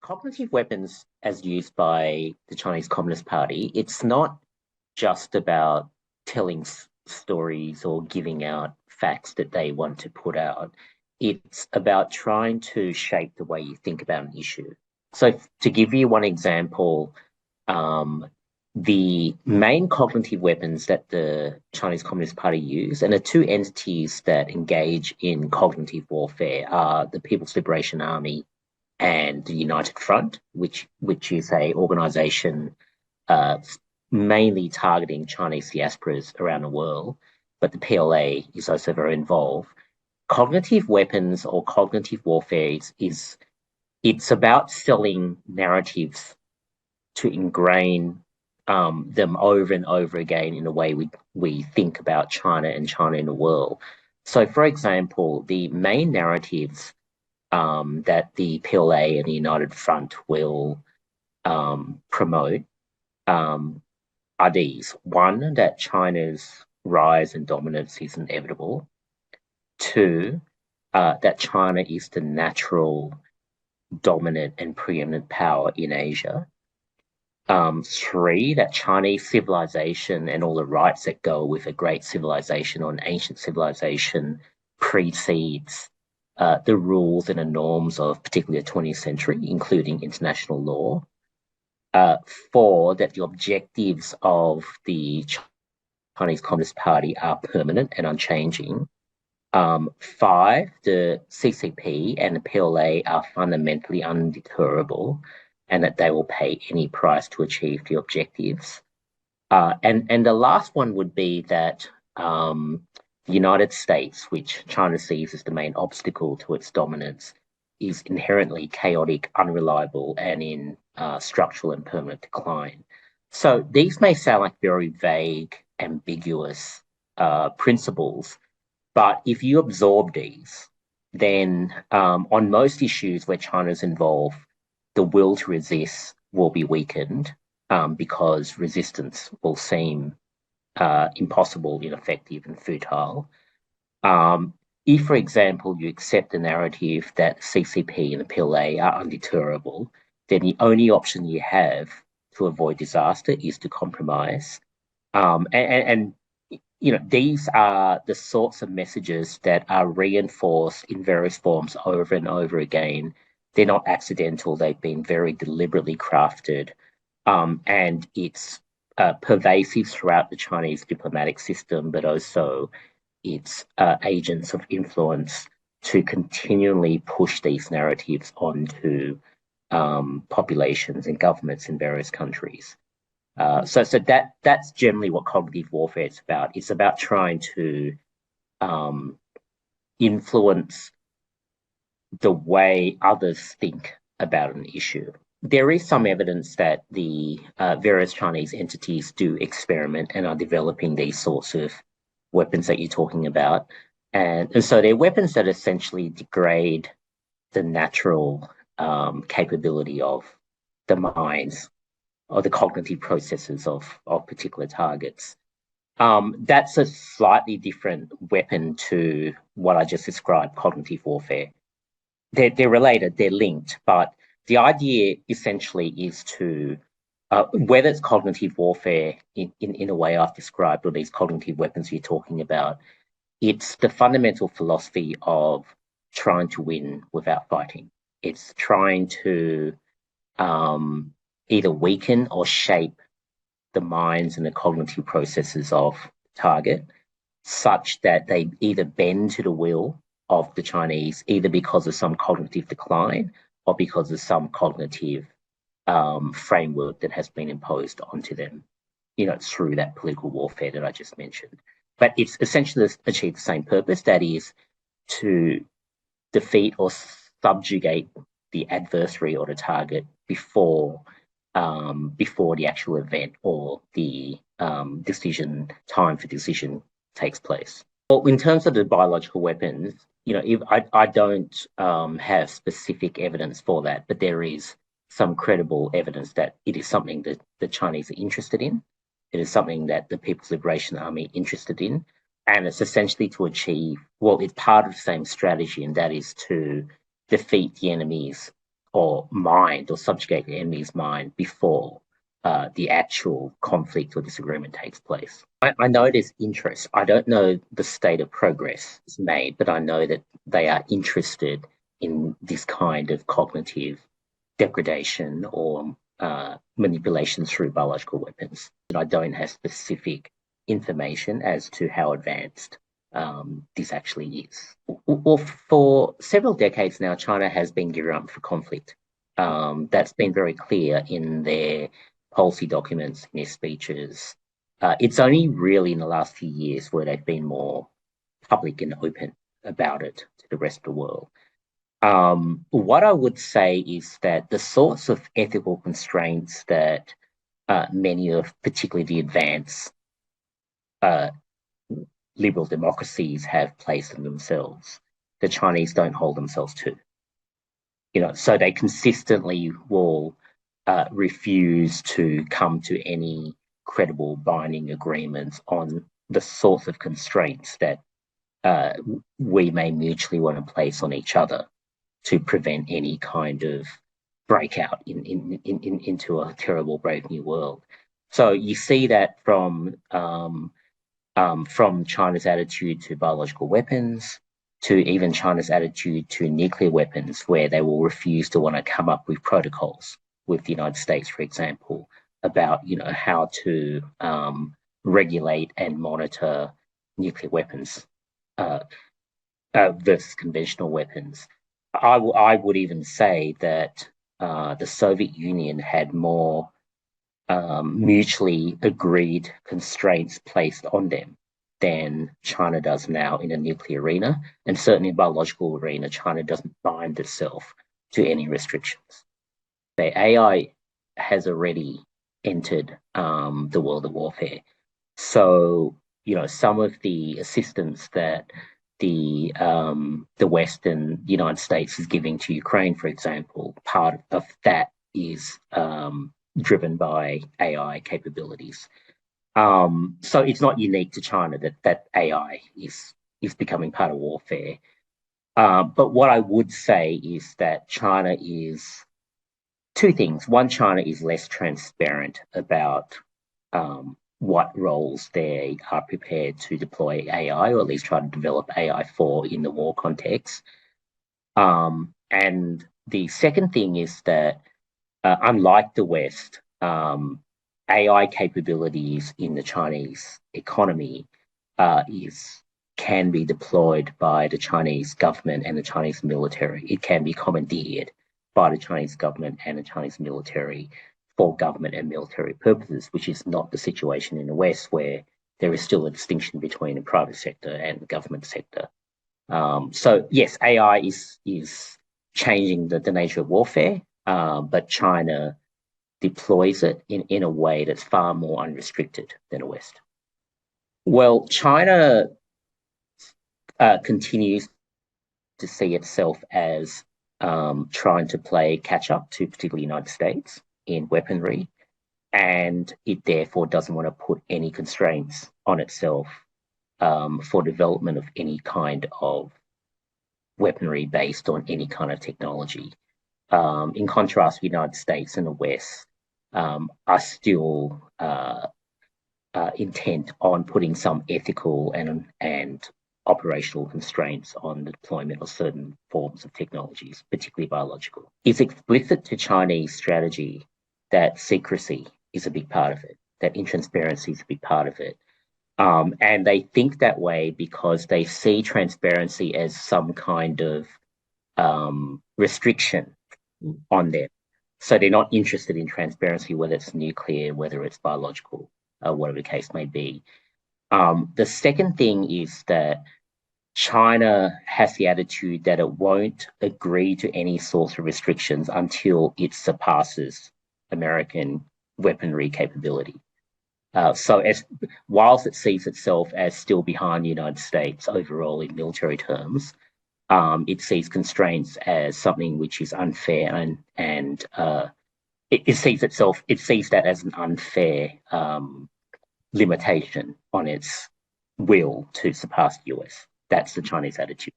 Cognitive weapons, as used by the Chinese Communist Party, it's not just about telling stories or giving out facts that they want to put out. It's about trying to shape the way you think about an issue. So, to give you one example, the main cognitive weapons that the Chinese Communist Party use, and the two entities that engage in cognitive warfare, are the People's Liberation Army and the United Front, which is a organization mainly targeting Chinese diasporas around the world, but the PLA is also very involved. Cognitive weapons or cognitive warfare is it's about selling narratives to ingrain them over and over again in the way we think about China and China in the world. So, for example, the main narratives that the PLA and the United Front will promote are these. One, that China's rise and dominance is inevitable. Two, that China is the natural dominant and preeminent power in Asia. Three, that Chinese civilization and all the rights that go with a great civilization or an ancient civilization precedes the rules and the norms of particularly the 20th century, including international law. Four, that the objectives of the Chinese Communist Party are permanent and unchanging. Five, the CCP and the PLA are fundamentally undeterrable, and that they will pay any price to achieve the objectives. And the last one would be that the United States, which China sees as the main obstacle to its dominance, is inherently chaotic, unreliable, and in structural and permanent decline. So these may sound like very vague, ambiguous principles, but if you absorb these, then on most issues where China is involved, the will to resist will be weakened because resistance will seem impossible, ineffective, and futile. If, for example, you accept the narrative that CCP and the PLA are undeterrable, then the only option you have to avoid disaster is to compromise. And these are the sorts of messages that are reinforced in various forms over and over again. They're not accidental. They've been very deliberately crafted. And it's pervasive throughout the Chinese diplomatic system, but also its agents of influence to continually push these narratives onto populations and governments in various countries. So that's generally what cognitive warfare is about. It's about trying to influence the way others think about an issue. There is some evidence that the various Chinese entities do experiment and are developing these sorts of weapons that you're talking about. And so they're weapons that essentially degrade the natural capability of the minds or the cognitive processes of particular targets. That's a slightly different weapon to what I just described, cognitive warfare. They're related, they're linked, but the idea essentially is to, whether it's cognitive warfare in a way I've described, or these cognitive weapons you're talking about, it's the fundamental philosophy of trying to win without fighting. It's trying to either weaken or shape the minds and the cognitive processes of the target such that they either bend to the will of the Chinese, either because of some cognitive decline or because of some cognitive framework that has been imposed onto them, through that political warfare that I just mentioned. But it's essentially to achieve the same purpose, that is to defeat or subjugate the adversary or the target before the actual event or the time for decision takes place. Well, in terms of the biological weapons, if I don't have specific evidence for that, but there is some credible evidence that it is something that the Chinese are interested in. It is something that the People's Liberation Army are interested in. And it's essentially to achieve, it's part of the same strategy, and that is to defeat the enemies or mind or subjugate the enemy's mind before the actual conflict or disagreement takes place. I know there's interest. I don't know the state of progress is made, but I know that they are interested in this kind of cognitive degradation or manipulation through biological weapons. And I don't have specific information as to how advanced this actually is. Well, for several decades now, China has been gearing up for conflict. That's been very clear in their policy documents, in their speeches. It's only really in the last few years where they've been more public and open about it to the rest of the world. What I would say is that the sorts of ethical constraints that many of, particularly the advanced liberal democracies, have placed on themselves, the Chinese don't hold themselves to. So they consistently will refuse to come to any credible binding agreements on the sorts of constraints that we may mutually want to place on each other to prevent any kind of breakout into a terrible, brave new world. So you see that from China's attitude to biological weapons, to even China's attitude to nuclear weapons, where they will refuse to want to come up with protocols with the United States, for example, about how to regulate and monitor nuclear weapons versus conventional weapons. I would even say that the Soviet Union had more mutually agreed constraints placed on them than China does now in a nuclear arena, and certainly in biological arena, China doesn't bind itself to any restrictions. The AI has already entered the world of warfare. So, some of the assistance that the West and the United States is giving to Ukraine, for example, part of that is driven by AI capabilities. So it's not unique to China that AI is becoming part of warfare. But what I would say is that China is two things. One, China is less transparent about what roles they are prepared to deploy AI, or at least try to develop AI for in the war context. And the second thing is that, unlike the West, AI capabilities in the Chinese economy can be deployed by the Chinese government and the Chinese military. It can be commandeered by the Chinese government and the Chinese military for government and military purposes, which is not the situation in the West, where there is still a distinction between the private sector and the government sector. So yes, AI is changing the nature of warfare, but China deploys it in a way that's far more unrestricted than the West. Well, China continues to see itself as trying to play catch up to particularly the United States in weaponry, and it therefore doesn't want to put any constraints on itself for development of any kind of weaponry based on any kind of technology. In contrast, the United States and the West are still intent on putting some ethical and operational constraints on the deployment of certain forms of technologies, particularly biological. It's explicit to Chinese strategy that secrecy is a big part of it, that intransparency is a big part of it. And they think that way because they see transparency as some kind of restriction on them. So they're not interested in transparency, whether it's nuclear, whether it's biological, whatever the case may be. The second thing is that China has the attitude that it won't agree to any sorts of restrictions until it surpasses American weaponry capability. So whilst it sees itself as still behind the United States overall in military terms, it sees constraints as something which is unfair, and it sees that as an unfair limitation on its will to surpass the US. That's the Chinese attitude.